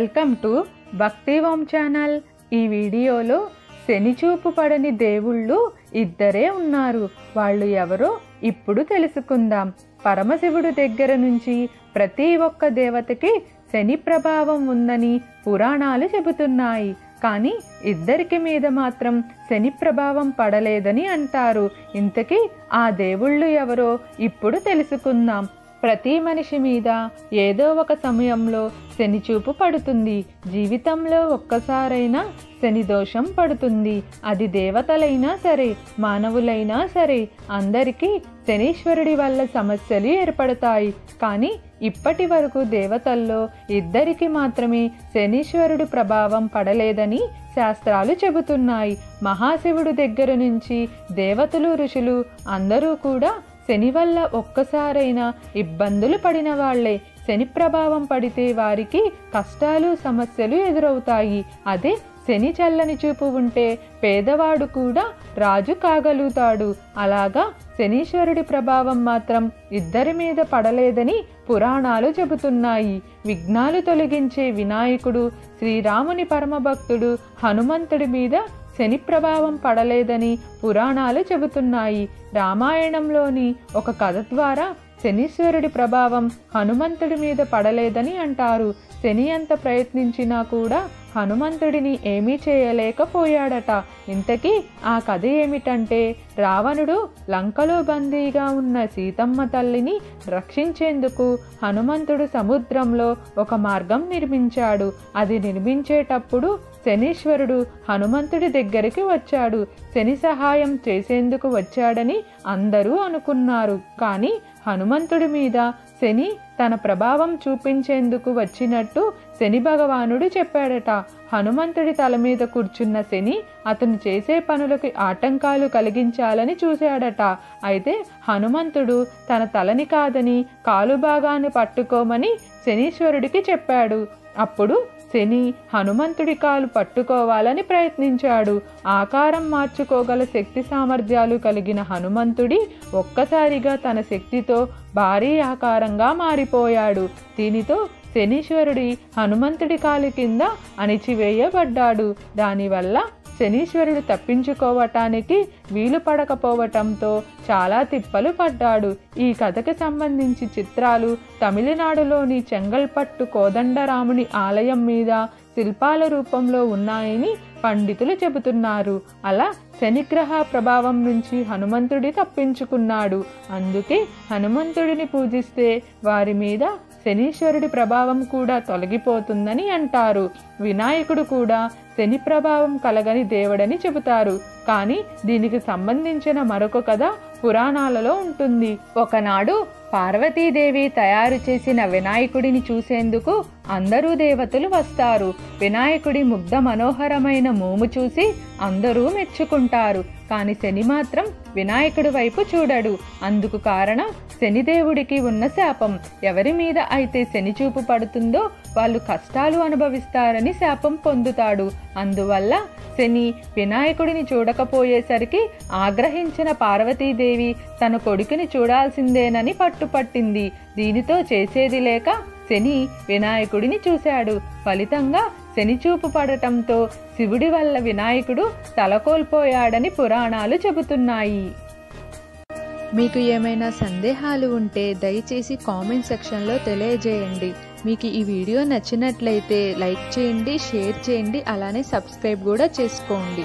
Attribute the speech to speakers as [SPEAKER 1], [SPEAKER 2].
[SPEAKER 1] Welcome to భక్తి ఓం channel. ఈ వీడియోలో శని చూపు పడని దేవుళ్ళు ఇద్దరే ఉన్నారు. వాళ్ళు ఎవరో ఇప్పుడు తెలుసుకుందాం. పరమశివుడు దగ్గర నుంచి ప్రతి ఒక్క దేవతకి శని ప్రభావం ఉందని పురాణాలు చెబుతున్నాయి. కానీ ఇద్దరికి మీద మాత్రం శని ప్రభావం పడలేదని అంటారు. ఇంతకీ ఆ దేవుళ్ళు ఎవరో ఇప్పుడు తెలుసుకుందాం. ప్రతి మనిషి మీద ఏదో ఒక సమయంలో శని చూపు పడుతుంది. జీవితంలో ఒక్కసారైనా శని దోషం పడుతుంది. అది దేవతలైనా సరే, మానవులైనా సరే, అందరికీ శనీశ్వరుడి వల్ల సమస్యలు ఏర్పడతాయి. కానీ ఇప్పటి వరకు దేవతల్లో ఇద్దరికి మాత్రమే శనీశ్వరుడు ప్రభావం పడలేదని శాస్త్రాలు చెబుతున్నాయి. మహాశివుడు దగ్గర నుంచి దేవతలు, ఋషులు అందరూ కూడా శని వల్ల ఒక్కసారైనా ఇబ్బందులు పడిన వాళ్లే. శని ప్రభావం పడితే వారికి కష్టాలు, సమస్యలు ఎదురవుతాయి. అదే శని చల్లని చూపు ఉంటే పేదవాడు కూడా రాజు కాగలుగుతాడు. అలాగా శనీశ్వరుడి ప్రభావం మాత్రం ఇద్దరి మీద పడలేదని పురాణాలు చెబుతున్నాయి. విఘ్నాలు తొలగించే వినాయకుడు, శ్రీరాముని పరమభక్తుడు హనుమంతుడి మీద శని ప్రభావం పడలేదని పురాణాలు చెబుతున్నాయి. రామాయణంలోని ఒక కథ ద్వారా శనీశ్వరుడి ప్రభావం హనుమంతుడి మీద పడలేదని అంటారు. శని ఎంత ప్రయత్నించినా కూడా హనుమంతుడిని ఏమీ చేయలేకపోయాడట. ఇంతకీ ఆ కథ ఏమిటంటే, రావణుడు లంకలో బందీగా ఉన్న సీతమ్మ తల్లిని రక్షించేందుకు హనుమంతుడు సముద్రంలో ఒక మార్గం నిర్మించాడు. అది నిర్మించేటప్పుడు శనీశ్వరుడు హనుమంతుడి దగ్గరికి వచ్చాడు. శని సహాయం చేసేందుకు వచ్చాడని అందరూ అనుకున్నారు. కానీ హనుమంతుడి మీద శని తన ప్రభావం చూపించేందుకు వచ్చినట్టు శని భగవానుడు చెప్పాడట. హనుమంతుడి తల మీద కూర్చున్న శని అతను చేసే పనులకు ఆటంకాలు కలిగించాలని చూశాడట. అయితే హనుమంతుడు తన తలని కాదని కాలు భాగాన్ని పట్టుకోమని శనీశ్వరుడికి చెప్పాడు. అప్పుడు శని హనుమంతుడి కాలు పట్టుకోవాలని ప్రయత్నించాడు. ఆకారం మార్చుకోగల శక్తి సామర్థ్యాలు కలిగిన హనుమంతుడి ఒక్కసారిగా తన శక్తితో భారీ ఆకారంగా మారిపోయాడు. దీనితో శనీశ్వరుడి హనుమంతుడి కాలు కింద అణిచివేయబడ్డాడు. దానివల్ల శనీశ్వరుడు తప్పించుకోవటానికి వీలు పడకపోవటంతో చాలా తిప్పలు పడ్డాడు. ఈ కథకు సంబంధించి చిత్రాలు తమిళనాడులోని చెంగల్పట్టు కోదండరాముని ఆలయం మీద శిల్పాల రూపంలో ఉన్నాయని పండితులు చెబుతున్నారు. అలా శనిగ్రహ ప్రభావం నుంచి హనుమంతుడి తప్పించుకున్నాడు. అందుకే హనుమంతుడిని పూజిస్తే వారి మీద శనీశ్వరుడి ప్రభావం కూడా తొలగిపోతుందని అంటారు. వినాయకుడు కూడా శని ప్రభావం కలగని దేవుడని చెబుతారు. కానీ దీనికి సంబంధించిన మరొక కథ పురాణాలలో ఉంటుంది. ఒకనాడు పార్వతీదేవి తయారు చేసిన వినాయకుడిని చూసేందుకు అందరూ దేవతలు వస్తారు. వినాయకుడి ముగ్ధ మనోహరమైన మోము చూసి అందరూ మెచ్చుకుంటారు. కానీ శని మాత్రం వినాయకుడి వైపు చూడడు. అందుకు కారణం శనిదేవుడికి ఉన్న శాపం. ఎవరి మీద అయితే శని చూపు పడుతుందో వాళ్ళు కష్టాలు అనుభవిస్తారని శాపం పొందుతాడు. అందువల్ల శని వినాయకుడిని చూడకపోయేసరికి ఆగ్రహించిన పార్వతీదేవి తన కొడుకుని చూడాల్సిందేనని పట్టుపట్టింది. దీనితో చేసేది లేక శని వినాయకుడిని చూశాడు. ఫలితంగా శని చూపు పడటంతో శివుడి వల్ల వినాయకుడు తలకోల్పోయాడని పురాణాలు చెబుతున్నాయి. మీకు ఏమైనా సందేహాలు ఉంటే దయచేసి కామెంట్ సెక్షన్లో తెలియజేయండి. మీకు ఈ వీడియో నచ్చినట్లయితే లైక్ చేయండి, షేర్ చేయండి, అలానే సబ్స్క్రైబ్ కూడా చేసుకోండి.